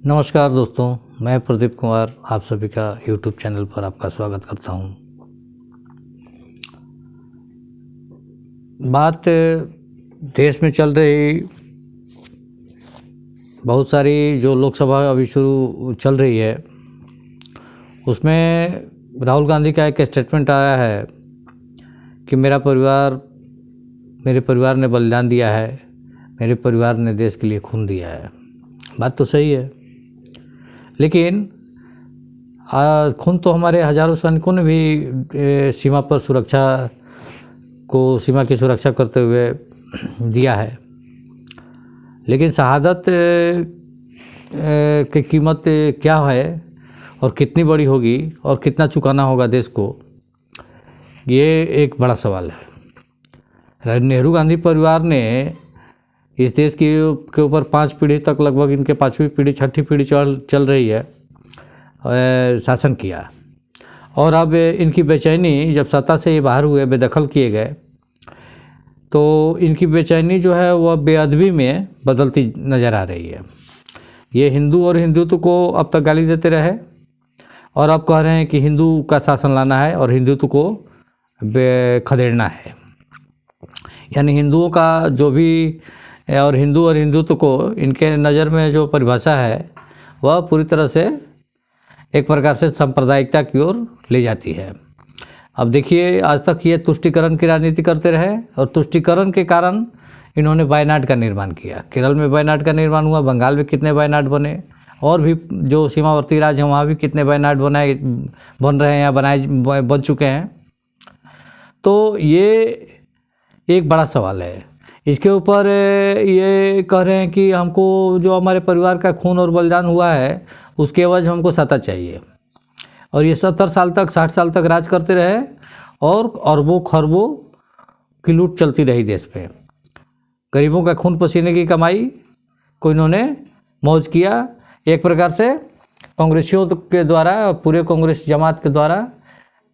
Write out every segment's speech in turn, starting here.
नमस्कार दोस्तों, मैं प्रदीप कुमार आप सभी का यूट्यूब चैनल पर आपका स्वागत करता हूं। बात देश में चल रही बहुत सारी जो लोकसभा अभी शुरू चल रही है, उसमें राहुल गांधी का एक स्टेटमेंट आया है कि मेरे परिवार ने बलिदान दिया है, मेरे परिवार ने देश के लिए खून दिया है। बात तो सही है, लेकिन खून तो हमारे हजारों सैनिकों ने भी सीमा पर सीमा की सुरक्षा करते हुए दिया है। लेकिन शहादत की कीमत क्या है और कितनी बड़ी होगी और कितना चुकाना होगा देश को, ये एक बड़ा सवाल है। नेहरू गांधी परिवार ने इस देश के ऊपर 5 पीढ़ी तक, लगभग इनके 5वीं पीढ़ी 6ठी पीढ़ी चल रही है, शासन किया। और अब इनकी बेचैनी जब सत्ता से ये बाहर हुए, बेदखल किए गए, तो इनकी बेचैनी जो है वह बेअदबी में बदलती नज़र आ रही है। ये हिंदू और हिंदुत्व को अब तक गाली देते रहे और अब कह रहे हैं कि हिंदू का शासन लाना है और हिंदुत्व को खदेड़ना है। यानी हिंदुओं का जो भी और हिंदू और हिंदुत्व को इनके नज़र में जो परिभाषा है वह पूरी तरह से एक प्रकार से सांप्रदायिकता की ओर ले जाती है। अब देखिए, आज तक ये तुष्टीकरण की राजनीति करते रहे और तुष्टीकरण के कारण इन्होंने वायनाड का निर्माण किया। केरल में वायनाड का निर्माण हुआ, बंगाल में कितने वायनाड बने, और भी जो सीमावर्ती राज्य हैं वहाँ भी कितने वायनाड बन रहे हैं या बन चुके हैं। तो ये एक बड़ा सवाल है। इसके ऊपर ये कह रहे हैं कि हमको जो हमारे परिवार का खून और बलिदान हुआ है उसके एवज हमको सत्ता चाहिए। और ये 70 साल तक 60 साल तक राज करते रहे और अरबों खरबों की लूट चलती रही देश पे। गरीबों का खून पसीने की कमाई को इन्होंने मौज किया। एक प्रकार से कांग्रेसियों के द्वारा, पूरे कांग्रेस जमात के द्वारा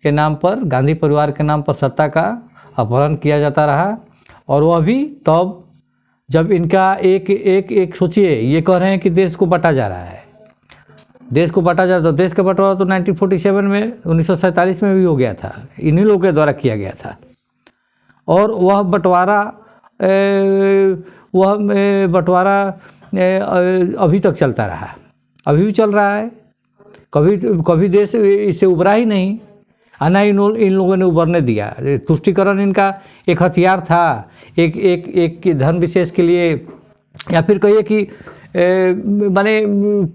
के नाम पर, गांधी परिवार के नाम पर सत्ता का अपहरण किया जाता रहा। और वह भी तब जब इनका एक सोचिए, ये कह रहे हैं कि देश को बांटा जा रहा है, देश को बांटा जा रहा, तो देश का बंटवारा तो 1947 में 1947 में भी हो गया था, इन्हीं लोगों के द्वारा किया गया था। और वह बंटवारा अभी तक चलता रहा, अभी भी चल रहा है। कभी देश इससे उभरा ही नहीं, ना इन लोगों ने उभरने दिया। तुष्टीकरण इनका एक हथियार था, एक धर्म विशेष के लिए, या फिर कहिए कि माने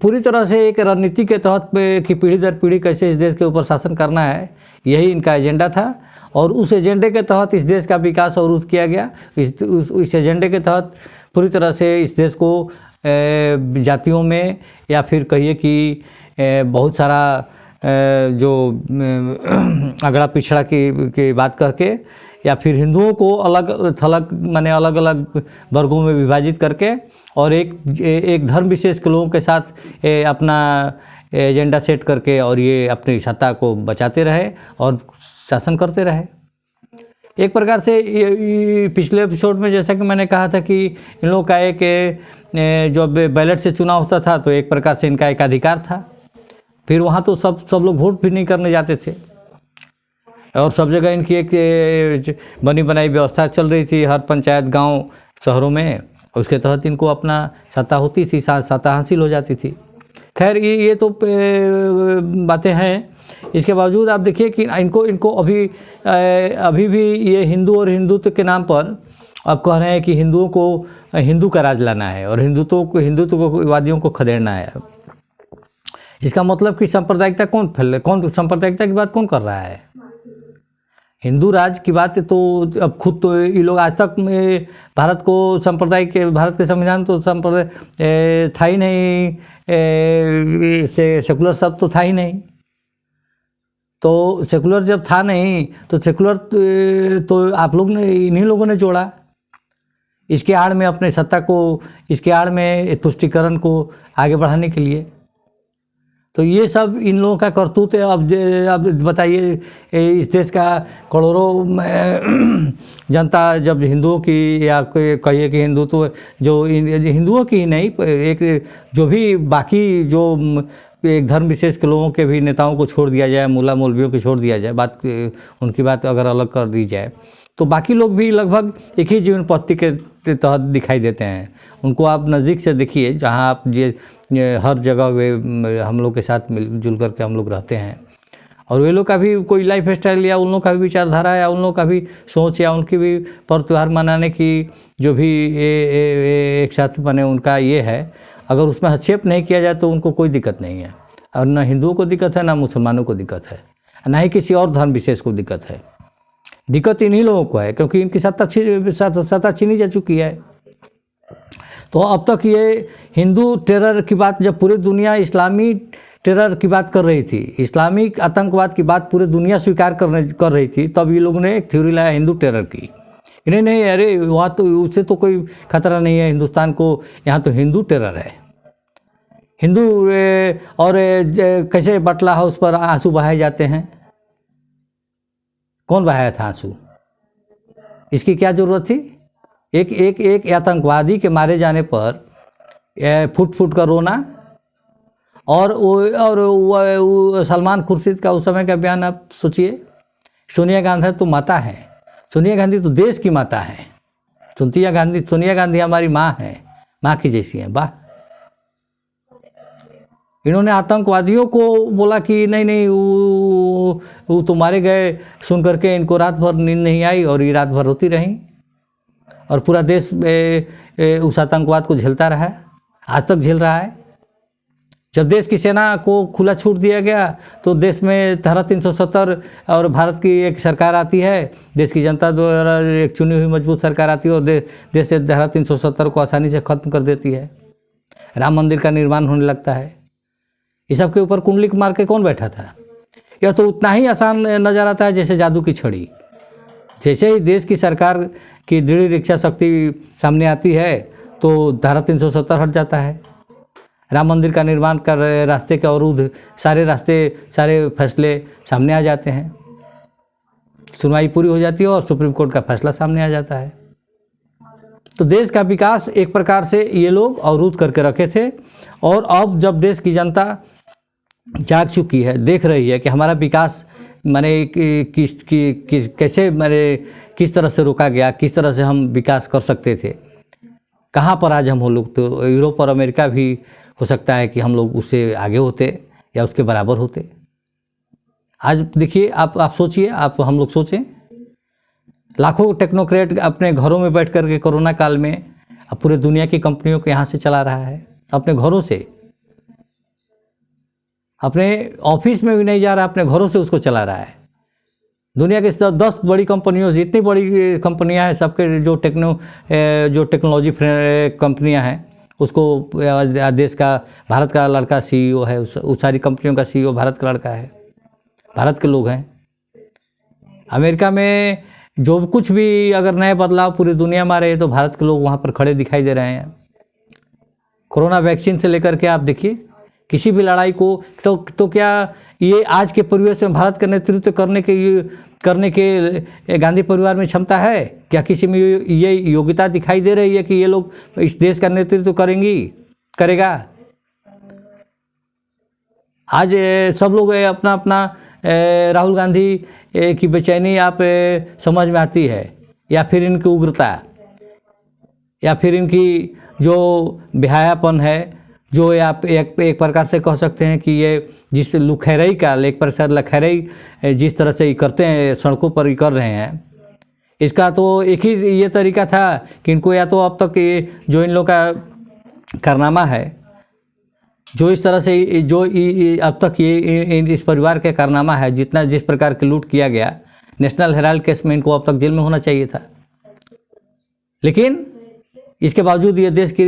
पूरी तरह से एक रणनीति के तहत कि पीढ़ी दर पीढ़ी कैसे इस देश के ऊपर शासन करना है, यही इनका एजेंडा था। और उस एजेंडे के तहत इस देश का विकास अवरुद्ध किया गया। इस एजेंडे के तहत पूरी तरह से इस देश को जातियों में, या फिर कहिए कि बहुत सारा जो अगड़ा पिछड़ा की बात कह के, या फिर हिंदुओं को अलग थलग माने अलग अलग वर्गों में विभाजित करके और एक धर्म विशेष के लोगों के साथ अपना एजेंडा सेट करके और ये अपनी सत्ता को बचाते रहे और शासन करते रहे। एक प्रकार से ये पिछले एपिसोड में जैसा कि मैंने कहा था कि इन लोगों का जो बैलेट से चुनाव होता था तो एक प्रकार से इनका एक अधिकार था। फिर वहाँ तो सब लोग वोट भी नहीं करने जाते थे और सब जगह इनकी एक बनी बनाई व्यवस्था चल रही थी, हर पंचायत गांव शहरों में। उसके तहत इनको अपना सत्ता होती थी, सत्ता हासिल हो जाती थी। खैर ये तो बातें हैं। इसके बावजूद आप देखिए कि इनको अभी भी ये हिंदू और हिंदुत्व के नाम पर अब कह रहे हैं कि हिंदुओं को हिंदू का राज लाना है और हिंदुत्ववादियों को खदेड़ना है। इसका मतलब कि सांप्रदायिकता कौन सांप्रदायिकता की बात कौन कर रहा है? हिंदू राज की बात तो अब खुद तो ये लोग आज तक में भारत के संविधान तो संप्रदाय था ही नहीं, सेकुलर शब्द तो था ही नहीं। तो सेकुलर जब था नहीं तो सेकुलर तो आप लोग ने, इन्हीं लोगों ने जोड़ा इसके आड़ में अपने सत्ता को, इसके आड़ में तुष्टीकरण को आगे बढ़ाने के लिए। तो ये सब इन लोगों का करतूत है। अब बताइए, इस देश का करोड़ों जनता जब हिंदुओं की, या कहिए कि हिंदुत्व जो हिंदुओं की ही नहीं, एक जो भी बाकी जो एक धर्म विशेष के लोगों के भी नेताओं को छोड़ दिया जाए, मुल्ला मौलवियों को छोड़ दिया जाए, उनकी बात अगर अलग कर दी जाए, तो बाकी लोग भी लगभग एक ही जीवन पद्धति के तहत दिखाई देते हैं। उनको आप नज़दीक से देखिए, जहाँ आप हर जगह वे हम लोग के साथ मिलजुल करके हम लोग रहते हैं, और वे लोग का भी कोई लाइफ स्टाइल या उन लोग का भी विचारधारा या उन लोग का भी सोच या उनकी भी पर्व त्यौहार मनाने की जो भी एक साथ बने उनका ये है, अगर उसमें हस्तक्षेप नहीं किया जाए तो उनको कोई दिक्कत नहीं है। और न हिंदुओं को दिक्कत है, ना मुसलमानों को दिक्कत है, ना ही किसी और धर्म विशेष को दिक्कत है। दिक्कत इन्हीं लोगों को है, क्योंकि इनकी सत्ता छीनी जा चुकी है। तो अब तक ये हिंदू टेरर की बात, जब पूरी दुनिया इस्लामी टेरर की बात कर रही थी, इस्लामिक आतंकवाद की बात पूरी दुनिया स्वीकार कर रही थी, तब ये लोगों ने एक थ्योरी लाया हिंदू टेरर की। इन्हें नहीं, अरे वहाँ तो उससे तो कोई खतरा नहीं है हिंदुस्तान को, यहाँ तो हिंदू टेरर है। हिंदू और कैसे बटला हाउस पर आंसू बहाए जाते हैं, कौन बहाया था आंसू? इसकी क्या ज़रूरत थी? एक आतंकवादी के मारे जाने पर फुट फुट कर रोना, और वो सलमान खुर्शीद का उस समय का बयान आप सोचिए। सोनिया गांधी तो माता है, सोनिया गांधी तो देश की माता है। सोनिया गांधी हमारी माँ है, माँ की जैसी है। वाह, इन्होंने आतंकवादियों को बोला कि नहीं वो तो मारे गए, सुन करके इनको रात भर नींद नहीं आई और ये रात भर रोती रहीं, और पूरा देश उस आतंकवाद को झेलता रहा, आज तक झेल रहा है। जब देश की सेना को खुला छूट दिया गया तो देश में धारा 370 और भारत की एक सरकार आती है, देश की जनता द्वारा एक चुनी हुई मजबूत सरकार आती है और देश से धारा 370 को आसानी से ख़त्म कर देती है। राम मंदिर का निर्माण होने लगता है। इस सब के ऊपर कुंडली मार के कौन बैठा था? यह तो उतना ही आसान नजर आता है जैसे जादू की छड़ी। जैसे ही देश की सरकार की दृढ़ इच्छा शक्ति सामने आती है तो धारा 370 हट जाता है। राम मंदिर का निर्माण कर रास्ते के अवरुद्ध, सारे फैसले सामने आ जाते हैं, सुनवाई पूरी हो जाती है और सुप्रीम कोर्ट का फैसला सामने आ जाता है। तो देश का विकास एक प्रकार से ये लोग अवरुद्ध करके रखे थे, और अब जब देश की जनता जाग चुकी है, देख रही है कि हमारा विकास माने कैसे किस तरह से रोका गया, किस तरह से हम विकास कर सकते थे, कहाँ पर आज हम लोग, तो यूरोप और अमेरिका भी हो सकता है कि हम लोग उससे आगे होते या उसके बराबर होते। आज देखिए, आप सोचिए, हम लोग सोचें, लाखों टेक्नोक्रेट अपने घरों में बैठ कर के कोरोना काल में अब पूरे दुनिया की कंपनियों को यहाँ से चला रहा है, अपने घरों से, अपने ऑफिस में भी नहीं जा रहा, अपने घरों से उसको चला रहा है। दुनिया के 10 बड़ी कंपनियों, जितनी बड़ी कंपनियां हैं, सबके जो टेक्नोलॉजी कंपनियां हैं, उसको देश का, भारत का लड़का CEO है, उस सारी कंपनियों का CEO भारत का लड़का है, भारत के लोग हैं। अमेरिका में जो कुछ भी अगर नए बदलाव पूरी दुनिया में आ रहे हैं तो भारत के लोग वहाँ पर खड़े दिखाई दे रहे हैं। कोरोना वैक्सीन से लेकर के आप देखिए, किसी भी लड़ाई को तो क्या ये आज के परिवेश में भारत का नेतृत्व करने के गांधी परिवार में क्षमता है? क्या किसी में ये योग्यता दिखाई दे रही है कि ये लोग इस देश का नेतृत्व करेगा? आज सब लोग अपना अपना राहुल गांधी की बेचैनी आप समझ में आती है, या फिर इनकी उग्रता, या फिर इनकी जो बेहयापन है, जो आप एक प्रकार से कह सकते हैं कि ये जिस लुखैरई का, एक प्रकार लखैरई जिस तरह से ये करते हैं, सड़कों पर ही कर रहे हैं, इसका तो एक ही ये तरीका था कि इनको, या तो अब तक ये जो इन लोग का कारनामा है, जो इस तरह से अब तक ये इस परिवार के कारनामा है, जिस प्रकार की लूट किया गया, नेशनल हेराल्ड केस में इनको अब तक जेल में होना चाहिए था। लेकिन इसके बावजूद ये देश की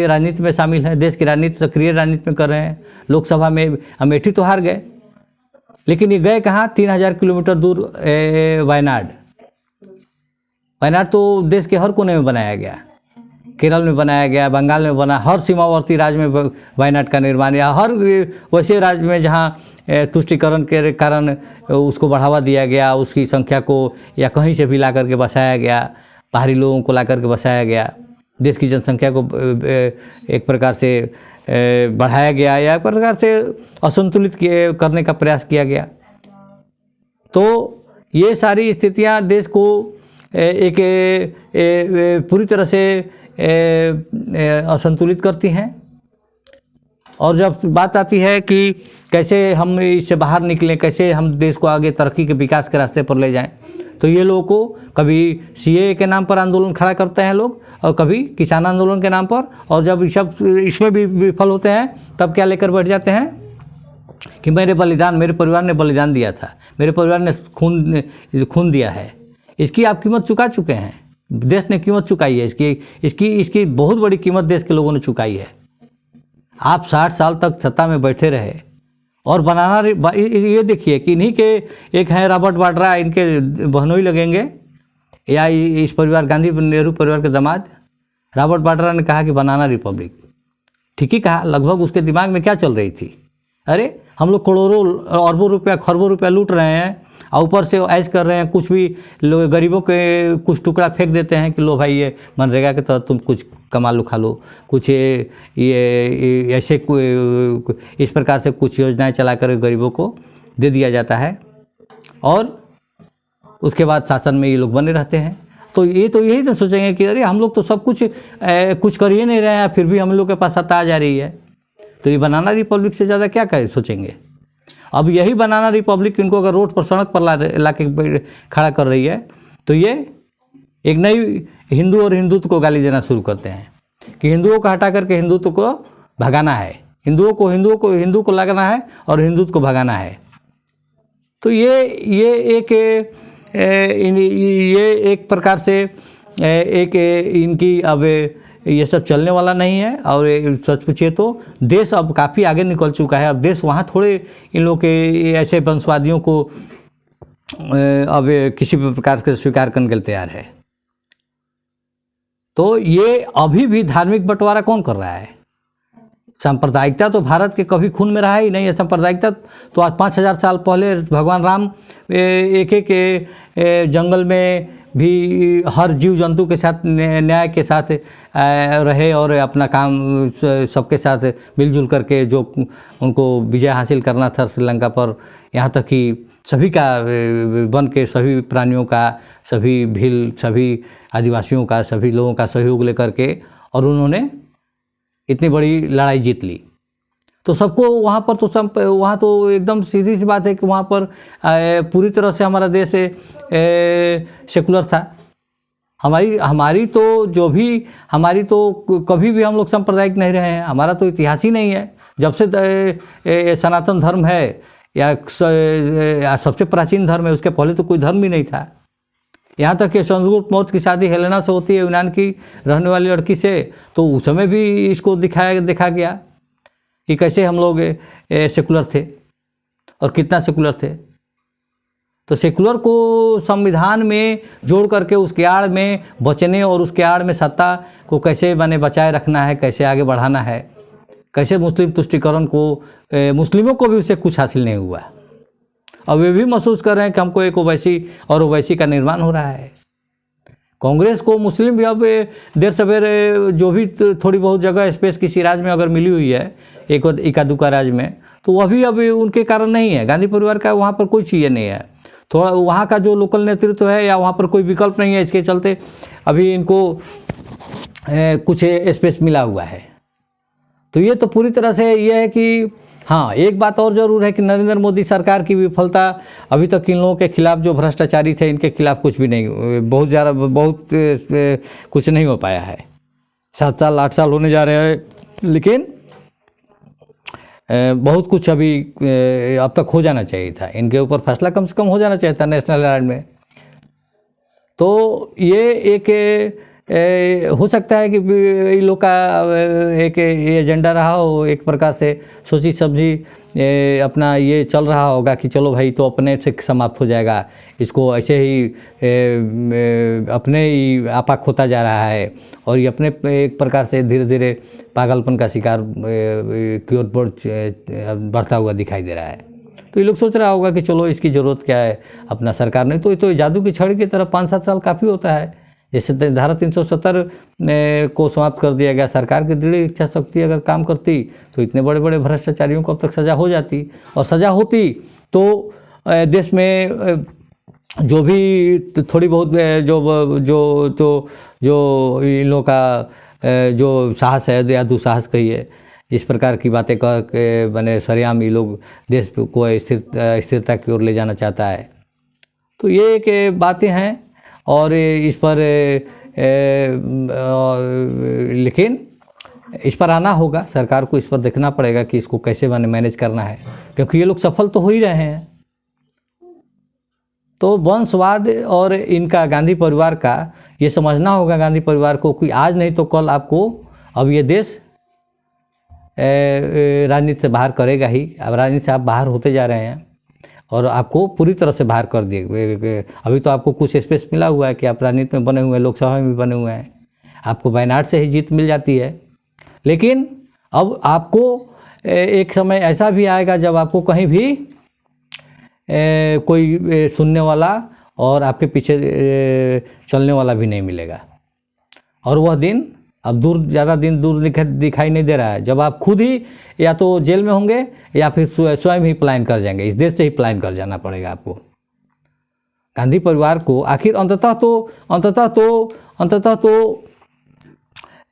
राजनीति में शामिल है, देश की राजनीति, सक्रिय राजनीति में कर रहे हैं। लोकसभा में अमेठी तो हार गए, लेकिन ये गए कहाँ? 3000 किलोमीटर दूर वायनाड तो देश के हर कोने में बनाया गया। केरल में बनाया गया, बंगाल में बना, हर सीमावर्ती राज्य में वायनाड का निर्माण, या हर वैसे राज्य में जहाँ तुष्टिकरण के कारण उसको बढ़ावा दिया गया, उसकी संख्या को या कहीं से भी ला करके बसाया गया, बाहरी लोगों को ला करके बसाया गया, देश की जनसंख्या को एक प्रकार से बढ़ाया गया या एक प्रकार से असंतुलित करने का प्रयास किया गया। तो ये सारी स्थितियां देश को एक पूरी तरह से असंतुलित करती हैं। और जब बात आती है कि कैसे हम इससे बाहर निकलें, कैसे हम देश को आगे तरक्की के विकास के रास्ते पर ले जाएं, तो ये लोगों को कभी सीएए के नाम पर आंदोलन खड़ा करते हैं लोग, और कभी किसान आंदोलन के नाम पर, और जब सब इसमें भी विफल होते हैं तब क्या लेकर बैठ जाते हैं कि मेरे परिवार ने बलिदान दिया था, मेरे परिवार ने खून दिया है, इसकी आप कीमत चुका चुके हैं, देश ने कीमत चुकाई है, इसकी बहुत बड़ी कीमत देश के लोगों ने चुकाई है। आप 60 साल तक सत्ता में बैठे रहे और बनाना, ये देखिए कि इन्हीं के एक हैं रॉबर्ट वाड्रा, इनके बहनोई लगेंगे, या इस परिवार गांधी नेहरू परिवार के दामाद रॉबर्ट वाड्रा ने कहा कि बनाना रिपब्लिक। ठीक ही कहा, लगभग उसके दिमाग में क्या चल रही थी, अरे हम लोग करोड़ों अरबों रुपया खरबों रुपया लूट रहे हैं और ऊपर से ऐश कर रहे हैं, कुछ भी लोग गरीबों के कुछ टुकड़ा फेंक देते हैं कि लो भाई ये मनरेगा के तहत तुम कुछ कमा लो, खा लो, कुछ ये ऐसे इस प्रकार से कुछ योजनाएं चलाकर गरीबों को दे दिया जाता है, और उसके बाद शासन में ये लोग बने रहते हैं। तो यही तो सोचेंगे कि अरे हम लोग तो सब कुछ कर ही नहीं रहे हैं, फिर भी हम लोग के पास सत्ता आ जा रही है, तो ये बनाना रिपब्लिक से ज़्यादा क्या सोचेंगे। अब यही बनाना रिपब्लिक इनको अगर रोड पर सड़क पर ला के खड़ा कर रही है, तो ये एक नई हिंदू और हिंदुत्व को गाली देना शुरू करते हैं कि हिंदुओं को हटा करके हिंदुत्व को भगाना है, हिंदू को लगाना है और हिंदुत्व को भगाना है। तो ये एक प्रकार से एक इनकी अब ये सब चलने वाला नहीं है। और सच पूछिए तो देश अब काफ़ी आगे निकल चुका है। अब देश वहाँ थोड़े इन लोग के ऐसे वंशवादियों को अब किसी भी प्रकार से स्वीकार करने के लिए तैयार है। तो ये अभी भी धार्मिक बंटवारा कौन कर रहा है? सांप्रदायिकता तो भारत के कभी खून में रहा ही नहीं है। सांप्रदायिकता तो आज 5000 साल पहले भगवान राम एक जंगल में भी हर जीव जंतु के साथ न्याय के साथ रहे और अपना काम सबके साथ मिलजुल करके जो उनको विजय हासिल करना था श्रीलंका पर, यहाँ तक कि सभी का वन के सभी प्राणियों का, सभी भील, सभी आदिवासियों का, सभी लोगों का सहयोग लेकर के, और उन्होंने इतनी बड़ी लड़ाई जीत ली। तो सबको वहाँ पर तो वहाँ तो एकदम सीधी सी बात है कि वहाँ पर पूरी तरह से हमारा देश सेकुलर था। हमारी तो कभी भी हम लोग सांप्रदायिक नहीं रहे हैं। हमारा तो इतिहास ही नहीं है। जब से सनातन धर्म है या सबसे प्राचीन धर्म है, उसके पहले तो कोई धर्म ही नहीं था। यहाँ तक कि चंद्रगुप्त मौर्य की शादी हेलेना से होती है, यूनान की रहने वाली लड़की से, तो उस समय भी इसको देखा गया कि कैसे हम लोग सेकुलर थे और कितना सेकुलर थे। तो सेकुलर को संविधान में जोड़ करके उसके आड़ में बचने और उसके आड़ में सत्ता को कैसे बचाए रखना है, कैसे आगे बढ़ाना है, कैसे मुस्लिम तुष्टीकरण को, मुस्लिमों को भी उससे कुछ हासिल नहीं हुआ। अब वे भी महसूस कर रहे हैं कि हमको एक ओवैसी का निर्माण हो रहा है। कांग्रेस को मुस्लिम भी अब देर सवेरे जो भी थोड़ी बहुत जगह स्पेस किसी राज्य में अगर मिली हुई है, एक इक्का दुक्का राज्य में, तो वह भी अब उनके कारण नहीं है। गांधी परिवार का वहाँ पर कोई चीज़ नहीं है। थोड़ा वहाँ का जो लोकल नेतृत्व है या वहाँ पर कोई विकल्प नहीं है, इसके चलते अभी इनको कुछ स्पेस मिला हुआ है। तो ये तो पूरी तरह से ये है कि हाँ, एक बात और ज़रूर है कि नरेंद्र मोदी सरकार की विफलता अभी तक इन लोगों के खिलाफ, जो भ्रष्टाचारी थे, इनके खिलाफ कुछ भी नहीं, बहुत कुछ नहीं हो पाया है। 7 साल 8 साल होने जा रहे हैं, लेकिन बहुत कुछ अभी अब तक हो जाना चाहिए था। इनके ऊपर फैसला कम से कम हो जाना चाहिए था नेशनल हेराल्ड में। तो ये एक हो सकता है कि इन लोग का एक एजेंडा रहा हो, एक प्रकार से सोची समझी अपना ये चल रहा होगा कि चलो भाई तो अपने से समाप्त हो जाएगा, इसको ऐसे ही अपने ही आपा खोता जा रहा है और ये अपने एक प्रकार से धीरे धीरे पागलपन का शिकार की ओर बढ़ता हुआ दिखाई दे रहा है। तो ये लोग सोच रहा होगा कि चलो इसकी ज़रूरत क्या है, अपना सरकार नहीं तो जादू की छड़ी की तरफ 5-7 साल काफ़ी होता है। जैसे धारा 370 को समाप्त कर दिया गया, सरकार की दृढ़ इच्छा शक्ति अगर काम करती तो इतने बड़े बड़े भ्रष्टाचारियों को अब तक सज़ा हो जाती, और सज़ा होती तो देश में जो भी थोड़ी बहुत जो जो जो जो इन लोगों का जो साहस है या दुस्साहस कहिए, इस प्रकार की बातें कह के बने सरेआम ये लोग देश को स्थिरता की ओर ले जाना चाहता है। तो ये एक बातें हैं और इस पर लेकिन इस पर आना होगा, सरकार को इस पर देखना पड़ेगा कि इसको कैसे मैनेज करना है, क्योंकि ये लोग सफल तो हो ही रहे हैं। तो वंशवाद और इनका गांधी परिवार का ये समझना होगा, गांधी परिवार को, कि आज नहीं तो कल आपको अब ये देश राजनीति से बाहर करेगा ही। अब राजनीति से आप बाहर होते जा रहे हैं और आपको पूरी तरह से बाहर कर दिए। अभी तो आपको कुछ स्पेस मिला हुआ है कि आप राजनीति में बने हुए हैं, लोकसभा में भी बने हुए हैं, आपको वायनाड से ही जीत मिल जाती है। लेकिन अब आपको एक समय ऐसा भी आएगा जब आपको कहीं भी कोई सुनने वाला और आपके पीछे चलने वाला भी नहीं मिलेगा, और वह दिन अब ज़्यादा दिन दूर दिखाई नहीं दे रहा है, जब आप खुद ही या तो जेल में होंगे या फिर स्वयं ही पलायन कर जाएंगे। इस देश से ही पलायन कर जाना पड़ेगा आपको। गांधी परिवार को आखिर अंततः तो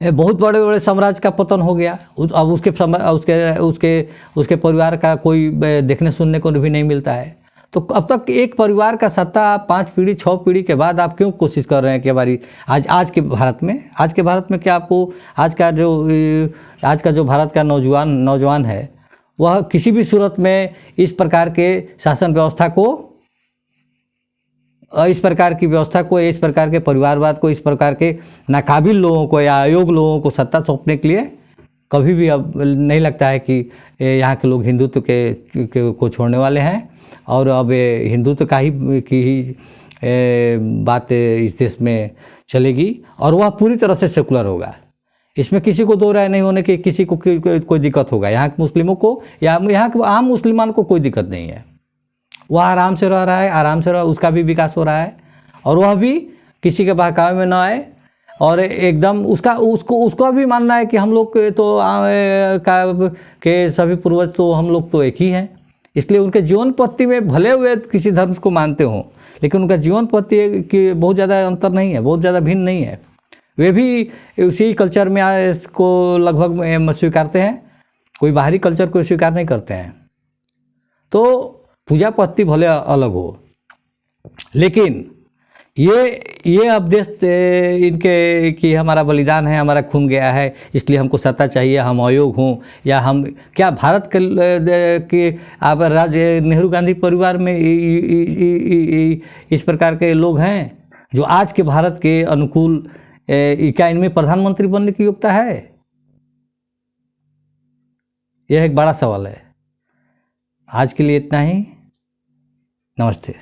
बहुत बड़े बड़े साम्राज्य का पतन हो गया। अब उसके परिवार का कोई देखने सुनने को भी नहीं मिलता है। तो अब तक एक परिवार का सत्ता 5 पीढ़ी 6 पीढ़ी के बाद आप क्यों कोशिश कर रहे हैं कि हमारी आज के भारत में क्या आपको आज का जो भारत का नौजवान है वह किसी भी सूरत में इस प्रकार के शासन व्यवस्था को, इस प्रकार की व्यवस्था को, इस प्रकार के परिवारवाद को, इस प्रकार के नाकाबिल लोगों को या अयोग्य लोगों को सत्ता सौंपने के लिए कभी भी अब नहीं लगता है कि यहाँ के लोग हिंदुत्व को छोड़ने वाले हैं। और अब हिंदुत्व की ही बात इस देश में चलेगी और वह पूरी तरह से सेकुलर होगा। इसमें किसी को दो राय नहीं होने की किसी को कोई दिक्कत होगा। यहाँ के मुस्लिमों को या यहाँ के आम मुसलमान को कोई दिक्कत नहीं है। वह आराम से रह रहा है, आराम से उसका भी विकास हो रहा है और वह भी किसी के बहकावे में ना आए। और एकदम उसका भी मानना है कि हम लोग के सभी पूर्वज तो हम लोग तो एक ही हैं। इसलिए उनके जीवन पद्धति में भले हुए किसी धर्म को मानते हों, लेकिन उनका जीवन पद्धति की बहुत ज़्यादा अंतर नहीं है, बहुत ज़्यादा भिन्न नहीं है। वे भी उसी कल्चर में को लगभग स्वीकारते हैं, कोई बाहरी कल्चर को स्वीकार नहीं करते हैं। तो पूजा पद्धति भले अलग हो, लेकिन ये अब देश इनके कि हमारा बलिदान है, हमारा खून गया है, इसलिए हमको सत्ता चाहिए, हम अयोग्य हों, या हम क्या भारत के अब नेहरू गांधी परिवार में इस प्रकार के लोग हैं जो आज के भारत के अनुकूल, क्या इनमें प्रधानमंत्री बनने की योग्यता है? यह एक बड़ा सवाल है। आज के लिए इतना ही। नमस्ते।